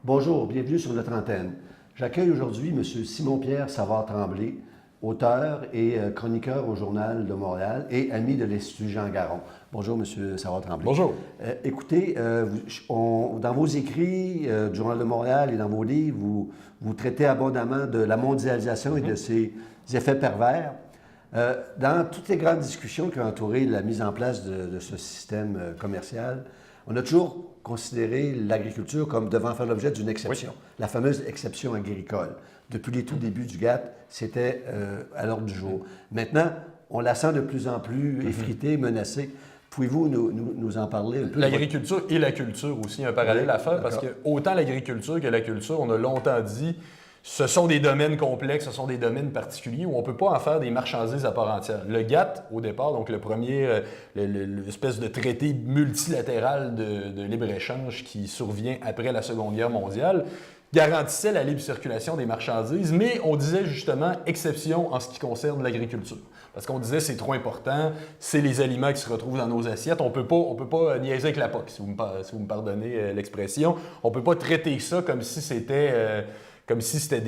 Bonjour, bienvenue sur notre antenne. J'accueille aujourd'hui M. Simon-Pierre Savard-Tremblay, auteur et chroniqueur au Journal de Montréal et ami de l'Institut Jean Garon. Bonjour, M. Savard-Tremblay. Bonjour. Écoutez, dans vos écrits du Journal de Montréal et dans vos livres, vous traitez abondamment de la mondialisation et de ses effets pervers. Dans toutes les grandes discussions qui ont entouré la mise en place de ce système commercial, on a toujours considéré l'agriculture comme devant faire l'objet d'une exception, la fameuse exception agricole. Depuis les tout débuts du GATT, c'était à l'ordre du jour. Maintenant, on la sent de plus en plus effritée, menacée. Pouvez-vous nous en parler un peu? L'agriculture et la culture aussi, un parallèle à faire, parce que autant l'agriculture que la culture, on a longtemps dit, ce sont des domaines complexes, ce sont des domaines particuliers où on ne peut pas en faire des marchandises à part entière. Le GATT, au départ, donc le premier, l'espèce de traité multilatéral de libre-échange qui survient après la Seconde Guerre mondiale, garantissait la libre circulation des marchandises, mais on disait justement exception en ce qui concerne l'agriculture. Parce qu'on disait c'est trop important, c'est les aliments qui se retrouvent dans nos assiettes, on peut pas niaiser avec la POC, si vous me pardonnez l'expression. On ne peut pas traiter ça comme si c'était... comme si c'était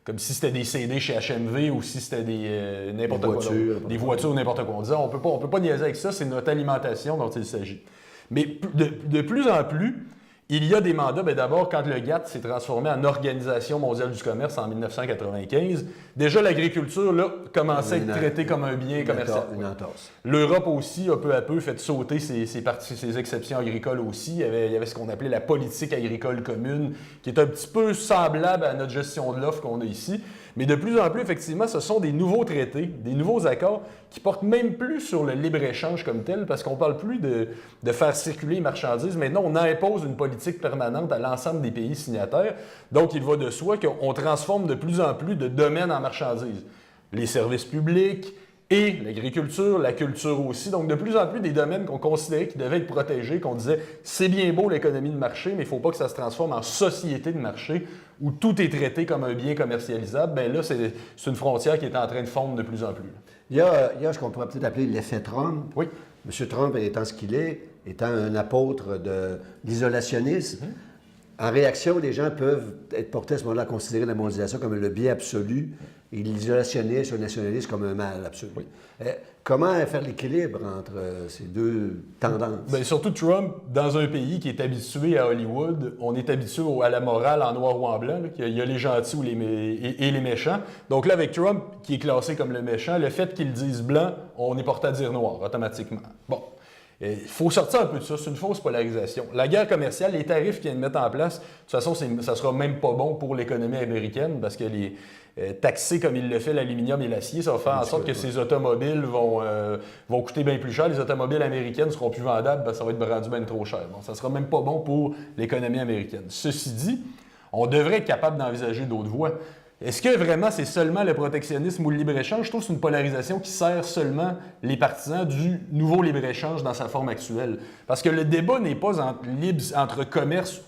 comme si c'était des CD chez HMV ou si c'était n'importe quoi. Des voitures, n'importe quoi. On disait, on peut pas niaiser avec ça, c'est notre alimentation dont il s'agit. Mais de plus en plus, il y a des mandats. D'abord, quand le GATT s'est transformé en Organisation mondiale du commerce en 1995, déjà l'agriculture là, commençait à être traitée comme un bien commercial. L'Europe aussi a peu à peu fait sauter ses exceptions agricoles aussi. Il y avait ce qu'on appelait la politique agricole commune, qui est un petit peu semblable à notre gestion de l'offre qu'on a ici. Mais de plus en plus, effectivement, ce sont des nouveaux traités, des nouveaux accords qui portent même plus sur le libre-échange comme tel, parce qu'on ne parle plus de faire circuler les marchandises. Maintenant, on impose une politique permanente à l'ensemble des pays signataires. Donc, il va de soi qu'on transforme de plus en plus de domaines en marchandises. Les services publics et l'agriculture, la culture aussi. Donc, de plus en plus des domaines qu'on considérait qui devaient être protégés, qu'on disait c'est bien beau l'économie de marché, mais il ne faut pas que ça se transforme en société de marché où tout est traité comme un bien commercialisable. Bien là, c'est une frontière qui est en train de fondre de plus en plus. Il y a ce qu'on pourrait peut-être appeler l'effet Trump. Oui. M. Trump étant ce qu'il est, étant un apôtre de l'isolationnisme, en réaction, les gens peuvent être portés à ce moment-là à considérer la mondialisation comme le bien absolu et l'isolationnisme, le nationalisme comme un mal absolu. Oui. Comment faire l'équilibre entre ces deux tendances? Bien, surtout Trump, dans un pays qui est habitué à Hollywood, on est habitué à la morale en noir ou en blanc, il y a les gentils et les méchants. Donc là, avec Trump, qui est classé comme le méchant, le fait qu'il dise blanc, on est porté à dire noir automatiquement. Bon. Il faut sortir un peu de ça, c'est une fausse polarisation. La guerre commerciale, les tarifs qu'ils viennent mettre en place, de toute façon, ça ne sera même pas bon pour l'économie américaine parce que taxer comme il le fait l'aluminium et l'acier, ça va faire en sorte que ces automobiles vont coûter bien plus cher. Les automobiles américaines ne seront plus vendables parce que ça va être rendu bien trop cher. Bon, ça ne sera même pas bon pour l'économie américaine. Ceci dit, on devrait être capable d'envisager d'autres voies. Est-ce que vraiment c'est seulement le protectionnisme ou le libre-échange? Je trouve que c'est une polarisation qui sert seulement les partisans du nouveau libre-échange dans sa forme actuelle. Parce que le débat n'est pas entre commerce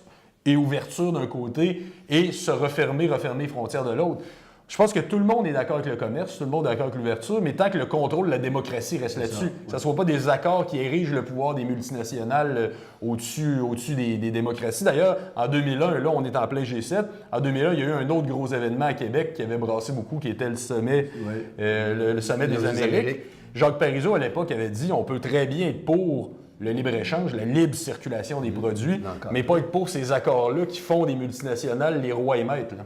et ouverture d'un côté et se refermer les frontières de l'autre. Je pense que tout le monde est d'accord avec le commerce, tout le monde est d'accord avec l'ouverture, mais tant que le contrôle de la démocratie reste là-dessus, que ce ne soit pas des accords qui érigent le pouvoir des multinationales au-dessus des démocraties. D'ailleurs, en 2001, là, on est en plein G7. En 2001, il y a eu un autre gros événement à Québec qui avait brassé beaucoup, qui était le sommet, le sommet des Amériques. Jacques Parizeau, à l'époque, avait dit on peut très bien être pour le libre-échange, la libre circulation des produits, mais pas être pour ces accords-là qui font des multinationales les rois et maîtres. Là.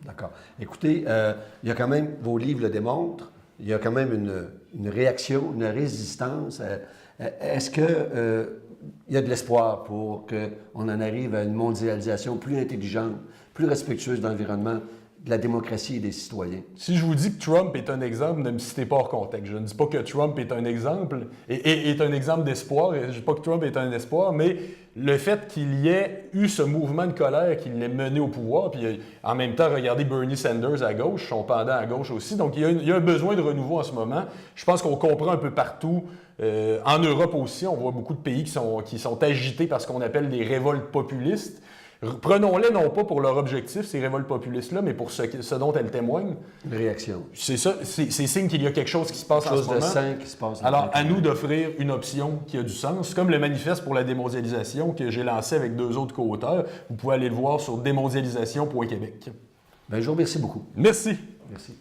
D'accord. Écoutez, il y a quand même, vos livres le démontrent, il y a quand même une réaction, une résistance. Est-ce qu'il y a de l'espoir pour qu'on en arrive à une mondialisation plus intelligente, plus respectueuse de l'environnement, de la démocratie et des citoyens? Si je vous dis que Trump est un exemple, ne me citez pas hors contexte. Je ne dis pas que Trump est un exemple et est un exemple d'espoir. Je ne dis pas que Trump est un espoir, mais le fait qu'il y ait eu ce mouvement de colère qui l'ait mené au pouvoir, puis en même temps, regardez Bernie Sanders à gauche, son pendant à gauche aussi. Donc, il y a un besoin de renouveau en ce moment. Je pense qu'on comprend un peu partout. En Europe aussi, on voit beaucoup de pays qui sont agités par ce qu'on appelle des révoltes populistes. Prenons-les non pas pour leur objectif, ces révoltes populistes-là, mais pour ce dont elles témoignent. Une réaction. C'est ça, c'est signe qu'il y a quelque chose qui se passe en ce moment. Chose de sain qui se passe. Alors, à nous d'offrir une option qui a du sens, comme le manifeste pour la démondialisation que j'ai lancé avec 2 autres co-auteurs. Vous pouvez aller le voir sur démondialisation.québec. Bien, je vous remercie beaucoup. Merci. Merci.